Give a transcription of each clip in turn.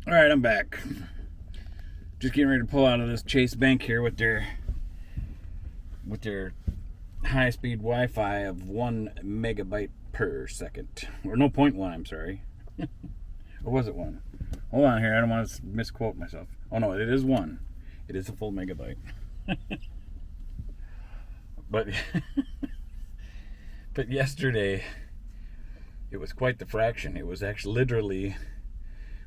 All right, I'm back. Just getting ready to pull out of this Chase Bank here with their high-speed Wi-Fi of 1 megabyte per second, or no, 0.1. I'm sorry, or was it 1? Hold on here. I don't want to misquote myself. Oh no, it is 1. It is a full megabyte. But but yesterday it was quite the fraction. It was actually literally.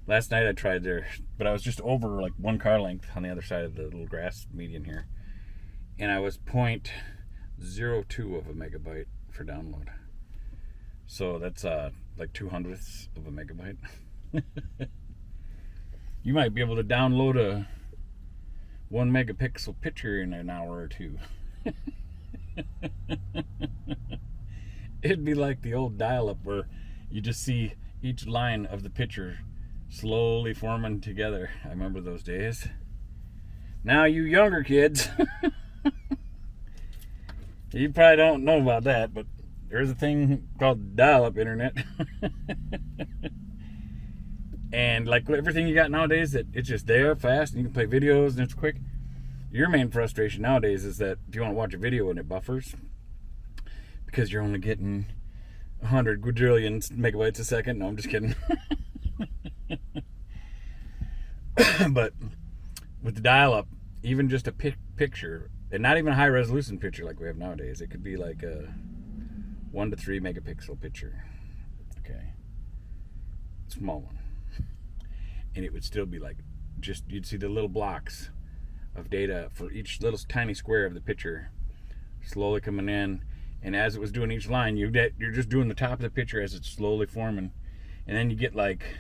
Last night I tried there, but I was just over like 1 car length on the other side of the little grass median here, and I was 0.02 of a megabyte for download. So that's like 2/100ths of a megabyte. You might be able to download a 1 megapixel picture in an hour or two. It'd be like the old dial-up where you just see each line of the picture slowly forming together. I remember those days. Now you younger kids, you probably don't know about that, but there's a thing called dial-up internet. And like everything you got nowadays, that it's just there fast and you can play videos and it's quick. Your main frustration nowadays is that if you want to watch a video and it buffers, because you're only getting 100 quadrillion megabytes a second. No, I'm just kidding. But with the dial-up, even just a picture, and not even a high-resolution picture like we have nowadays, it could be like a 1 to 3 megapixel picture. Okay, small one, and it would still be like just you'd see the little blocks of data for each little tiny square of the picture slowly coming in, and as it was doing each line, you're just doing the top of the picture as it's slowly forming, and then you get like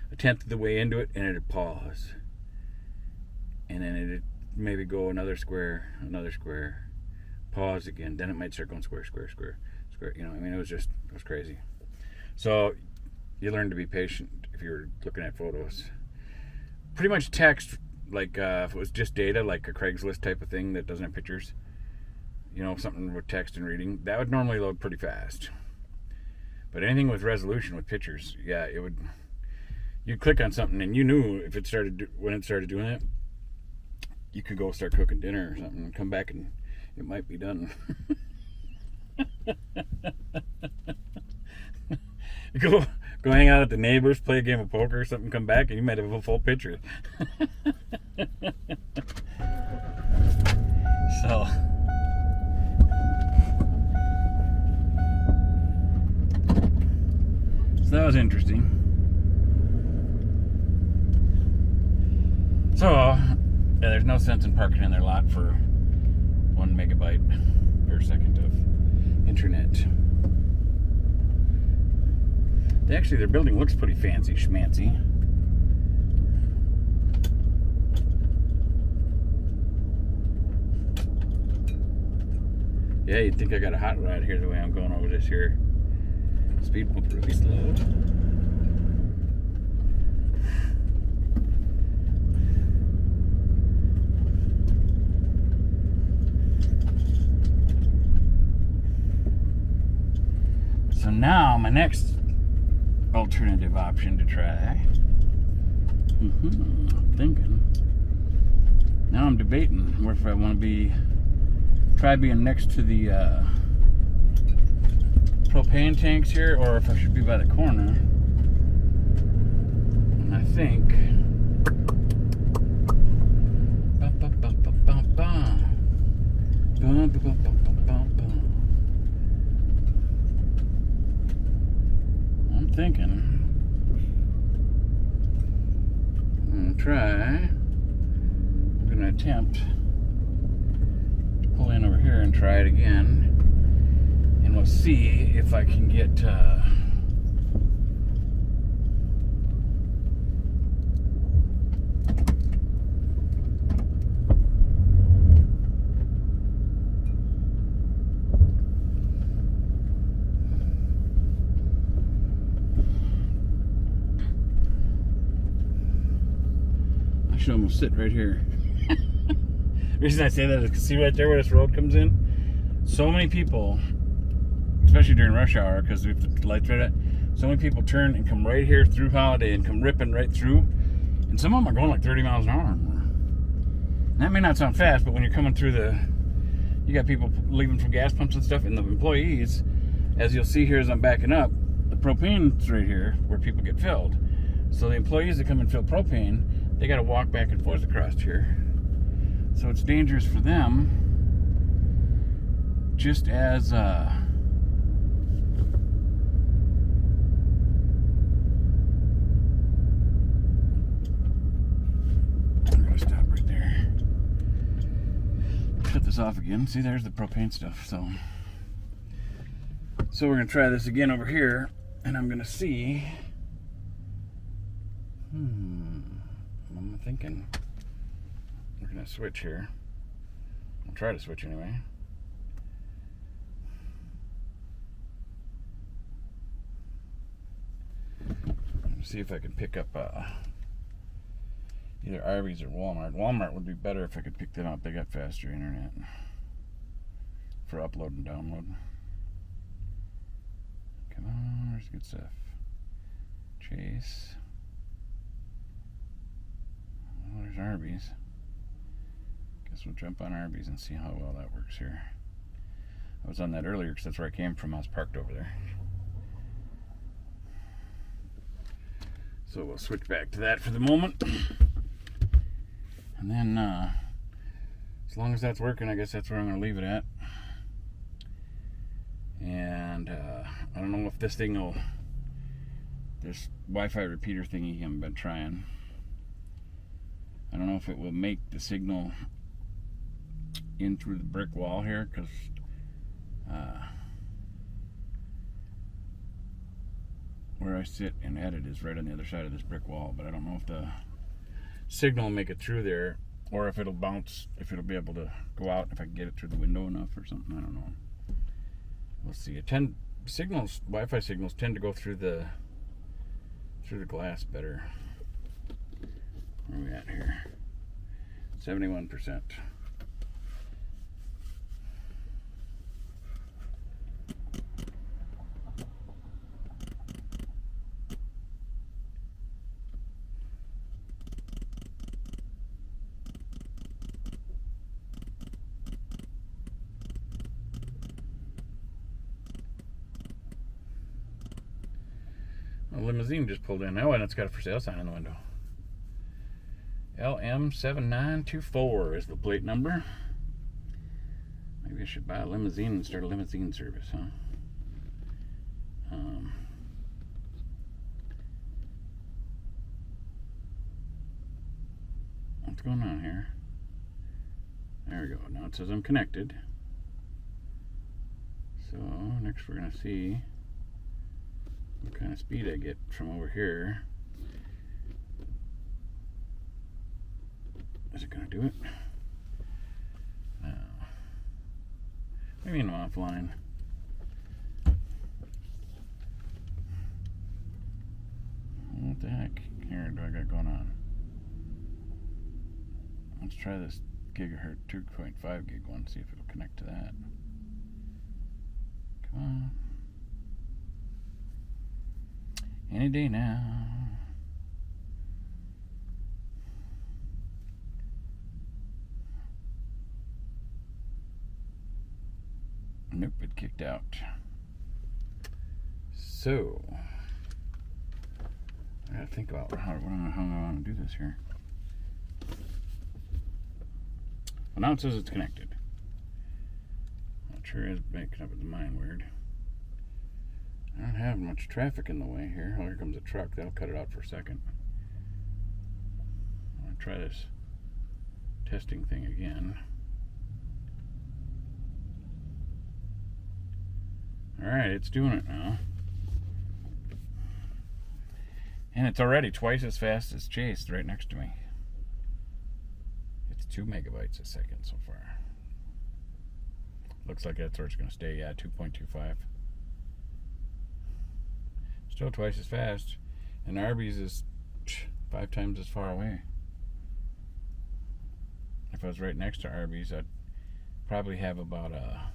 1/10 of the way into it, and it'd pause, and then it'd maybe go another square, pause again, then it might start going square. You know, I mean, it was crazy. So you learn to be patient if you're looking at photos. Pretty much text, like if it was just data, like a Craigslist type of thing that doesn't have pictures, you know, something with text and reading, that would normally load pretty fast. But anything with resolution, with pictures, yeah, it would. You'd click on something and you knew if it started when it started doing it, you could go start cooking dinner or something and come back and it might be done. Go hang out at the neighbors, play a game of poker or something, come back and you might have a full picture. So that was interesting. So, yeah, there's no sense in parking in their lot for 1 megabyte per second of internet. Their building looks pretty fancy schmancy. Yeah, you'd think I got a hot rod here the way I'm going over this here. Speed bump really slow. So now my next alternative option to try. I'm thinking. Now I'm debating if I want to try being next to the propane tanks here, or if I should be by the corner. And I think. I'm thinking I'm going to attempt to pull in over here and try it again, and we'll see if I can get should almost sit right here. The reason I say that is because see right there where this road comes in? So many people, especially during rush hour, because we have the lights right at, so many people turn and come right here through Holiday and come ripping right through. And some of them are going like 30 miles an hour or more. And that may not sound fast, but when you're coming through you got people leaving from gas pumps and stuff, and the employees, as you'll see here as I'm backing up, the propane's right here where people get filled. So the employees that come and fill propane, they got to walk back and forth across here. So it's dangerous for them, just as I'm gonna stop right there. Shut this off again. See, there's the propane stuff. So we're gonna try this again over here, and I'm gonna see. What am I thinking? We're gonna switch here. I'll try to switch anyway. See if I can pick up either Arby's or Walmart. Walmart would be better if I could pick them up. They got faster internet for upload and download. Come on, where's the good stuff? Chase. Oh, there's Arby's. Guess we'll jump on Arby's and see how well that works here. I was on that earlier because that's where I came from. I was parked over there. So we'll switch back to that for the moment. And then, as long as that's working, I guess that's where I'm going to leave it at. And I don't know if this thing will... This Wi-Fi repeater thingy I've been trying. I don't know if it will make the signal in through the brick wall here, because where I sit and edit is right on the other side of this brick wall, but I don't know if the signal will make it through there, or if it'll bounce, if it'll be able to go out, if I can get it through the window enough or something. I don't know. We'll see. Wi-Fi signals tend to go through the glass better. Where are we at here? 71%. A limousine just pulled in. Oh, and it's got a for sale sign in the window. LM7924 is the plate number. Maybe I should buy a limousine and start a limousine service, huh? What's going on here? There we go. Now it says I'm connected. So next we're going to see what kind of speed I get from over here. Is it going to do it? No. Maybe an offline. What the heck here do I got going on? Let's try this gigahertz 2.5 gig one, see if it'll connect to that. Come on. Any day now. Nope, it kicked out. So, I gotta think about how I want to do this here. Well, now it says it's connected. Not sure it's making up its mind weird. I don't have much traffic in the way here. Oh, here comes a truck. That'll cut it out for a second. I'll try this testing thing again. Alright, it's doing it now. And it's already twice as fast as Chase right next to me. It's 2 megabytes a second so far. Looks like that's where it's going to stay. Yeah, 2.25. Still twice as fast. And Arby's is 5 times as far away. If I was right next to Arby's, I'd probably have about a...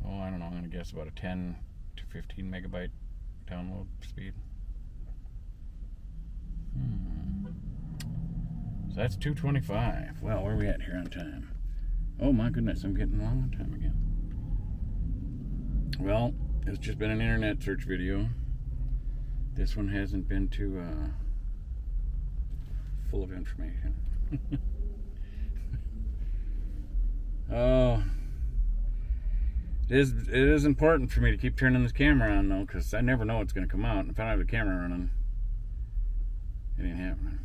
Oh, I don't know, I'm going to guess about a 10 to 15 megabyte download speed. So that's 2:25. Well, where are we at here on time? Oh my goodness, I'm getting long on time again. Well, it's just been an internet search video. This one hasn't been too full of information. Oh, it is important for me to keep turning this camera on though, because I never know what's going to come out. And if I don't have the camera running, it ain't happening.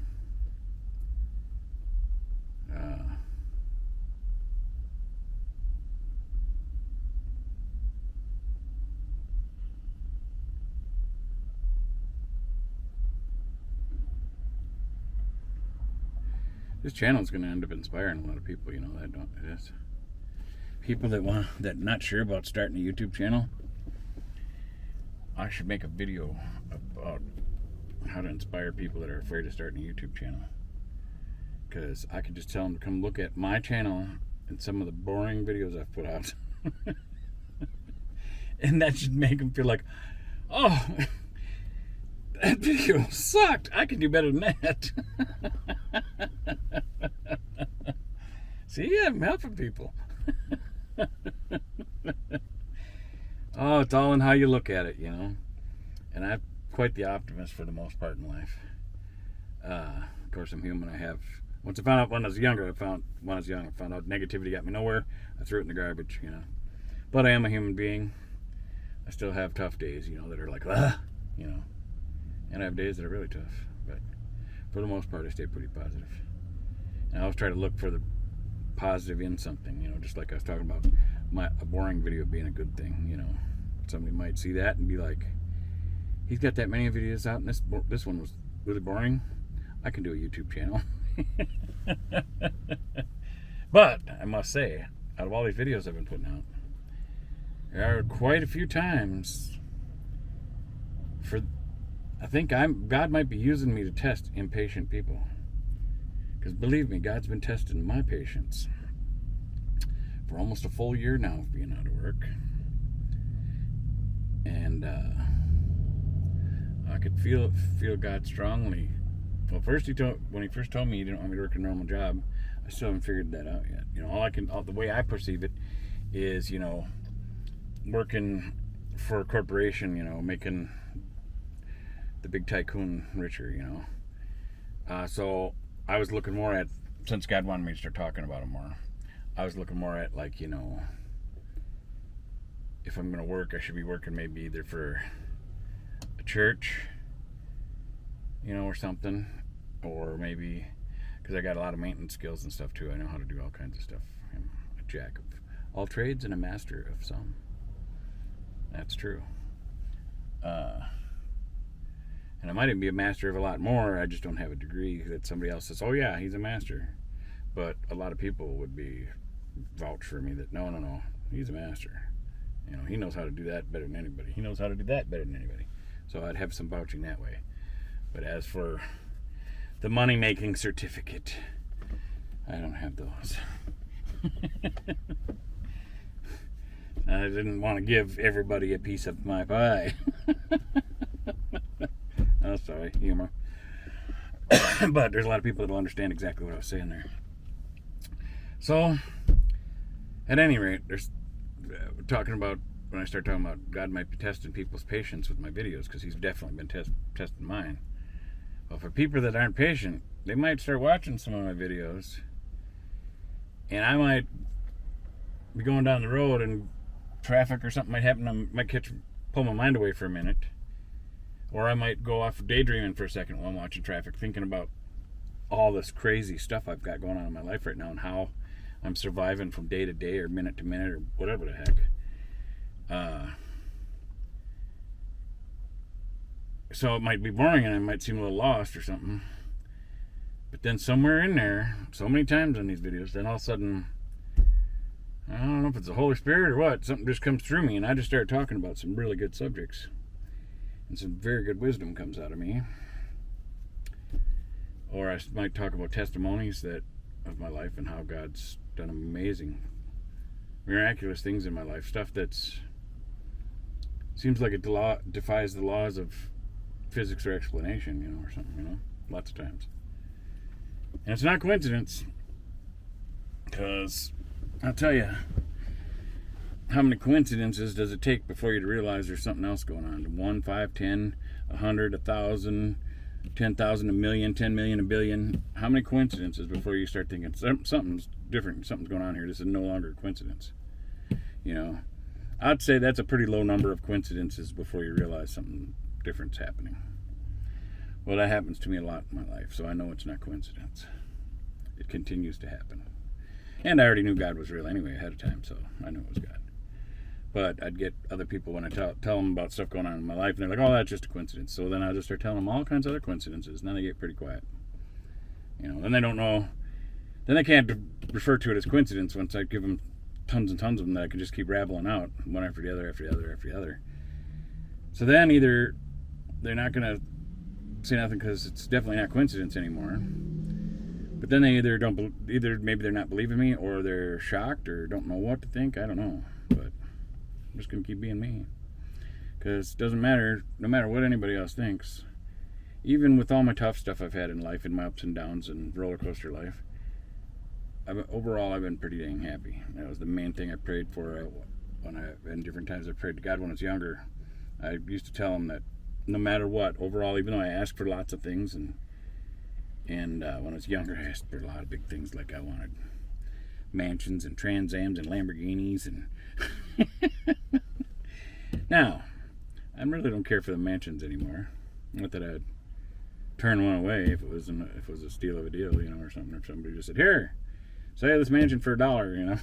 This channel is going to end up inspiring a lot of people, you know. That don't it is. People that not sure about starting a YouTube channel. I should make a video about how to inspire people that are afraid of starting a YouTube channel. Because I could just tell them to come look at my channel and some of the boring videos I've put out. And that should make them feel like, oh, that video sucked. I can do better than that. See, I'm helping people. Oh, it's all in how you look at it, you know. And I'm quite the optimist for the most part in life. Of course, I'm human. Once I found out when I was younger, I found out negativity got me nowhere. I threw it in the garbage, you know. But I am a human being. I still have tough days, you know, that are like, you know. And I have days that are really tough. But for the most part, I stay pretty positive. And I always try to look for the positive in something, you know, just like I was talking about a boring video being a good thing, you know. Somebody might see that and be like, he's got that many videos out and this one was really boring. I can do a YouTube channel. But I must say, out of all these videos I've been putting out, there are quite a few times I think God might be using me to test impatient people. Because believe me, God's been testing my patience for almost a full year now of being out of work. And I could feel God strongly. Well, when he first told me he didn't want me to work a normal job, I still haven't figured that out yet. You know, the way I perceive it is, you know, working for a corporation, you know, making the big tycoon richer, you know. So I was looking more at, since God wanted me to start talking about it more, I was looking more at, like, you know, if I'm going to work, I should be working maybe either for a church, you know, or something, or maybe, because I got a lot of maintenance skills and stuff too. I know how to do all kinds of stuff. I'm a jack of all trades and a master of some. That's true. And I might even be a master of a lot more. I just don't have a degree that somebody else says, oh yeah, he's a master. But a lot of people would vouch for me that no, he's a master. You know, he knows how to do that better than anybody. He knows how to do that better than anybody. So I'd have some vouching that way. But as for the money-making certificate, I don't have those. I didn't want to give everybody a piece of my pie. Oh, sorry, humor. But there's a lot of people that will understand exactly what I was saying there. So, at any rate, when I start talking about God might be testing people's patience with my videos, because he's definitely been testing mine. Well, for people that aren't patient, they might start watching some of my videos, and I might be going down the road and traffic or something might happen. I might pull my mind away for a minute. Or I might go off daydreaming for a second while I'm watching traffic, thinking about all this crazy stuff I've got going on in my life right now and how I'm surviving from day to day or minute to minute or whatever the heck. So it might be boring and I might seem a little lost or something. But then somewhere in there, so many times on these videos, then all of a sudden, I don't know if it's the Holy Spirit or what, something just comes through me and I just start talking about some really good subjects. And some very good wisdom comes out of me. Or I might talk about testimonies of my life and how God's done amazing, miraculous things in my life. Stuff that's seems like it defies the laws of physics or explanation, you know, or something, you know, lots of times. And it's not coincidence. Because I'll tell you, how many coincidences does it take before you realize there's something else going on? 1, 5, 10, 100, 1,000, 10,000, a million, 10 million, a billion. How many coincidences before you start thinking something's different, something's going on here? This is no longer a coincidence. You know, I'd say that's a pretty low number of coincidences before you realize something different's happening. Well, that happens to me a lot in my life, so I know it's not coincidence. It continues to happen. And I already knew God was real anyway ahead of time, so I knew it was God. But I'd get other people when I tell them about stuff going on in my life, and they're like, oh, that's just a coincidence. So then I just start telling them all kinds of other coincidences, and then they get pretty quiet. You know, then they don't know, then they can't refer to it as coincidence once I give them tons and tons of them that I can just keep rattling out, one after the other, after the other, after the other. So then either they're not going to say nothing because it's definitely not coincidence anymore. But then they either maybe they're not believing me, or they're shocked, or don't know what to think. I don't know. But I'm just going to keep being me. Because it doesn't matter, no matter what anybody else thinks. Even with all my tough stuff I've had in life, and my ups and downs and roller coaster life, overall I've been pretty dang happy. That was the main thing I prayed for in different times I prayed to God when I was younger. I used to tell him that no matter what, overall, even though I asked for lots of things, and when I was younger, I asked for a lot of big things, like I wanted mansions and Trans Ams and Lamborghinis, and now I really don't care for the mansions anymore. Not that I'd turn one away if it was a steal of a deal, you know, or something, or somebody just said, here, sell this mansion for $1, you know.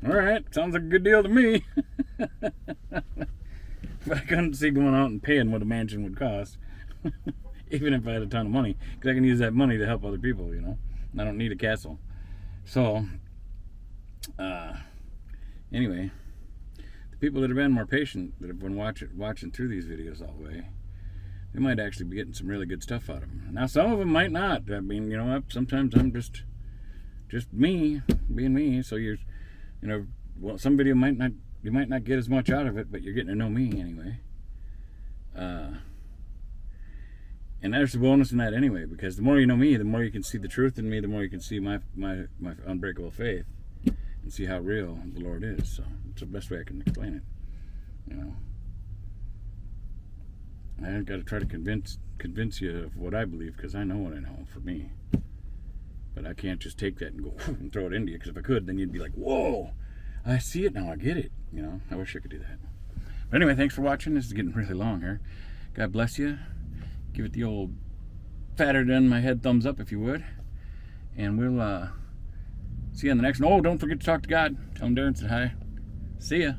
All right, sounds like a good deal to me. But I couldn't see going out and paying what a mansion would cost, even if I had a ton of money, because I can use that money to help other people, you know. I don't need a castle. So, anyway, the people that have been more patient, that have been watching through these videos all the way, they might actually be getting some really good stuff out of them. Now, some of them might not. I mean, you know, sometimes I'm just me, being me. So well, some video you might not get as much out of it, but you're getting to know me anyway. And there's the bonus in that anyway, because the more you know me, the more you can see the truth in me, the more you can see my unbreakable faith, and see how real the Lord is. So it's the best way I can explain it. You know, I ain't got to try to convince you of what I believe, because I know what I know for me. But I can't just take that and go and throw it into you, because if I could, then you'd be like, whoa, I see it now, I get it. You know, I wish I could do that. But anyway, thanks for watching. This is getting really long here. God bless you. Give it the old fatter than my head thumbs up if you would. And we'll see you on the next one. Oh, don't forget to talk to God. Tell him Darren said hi. See ya.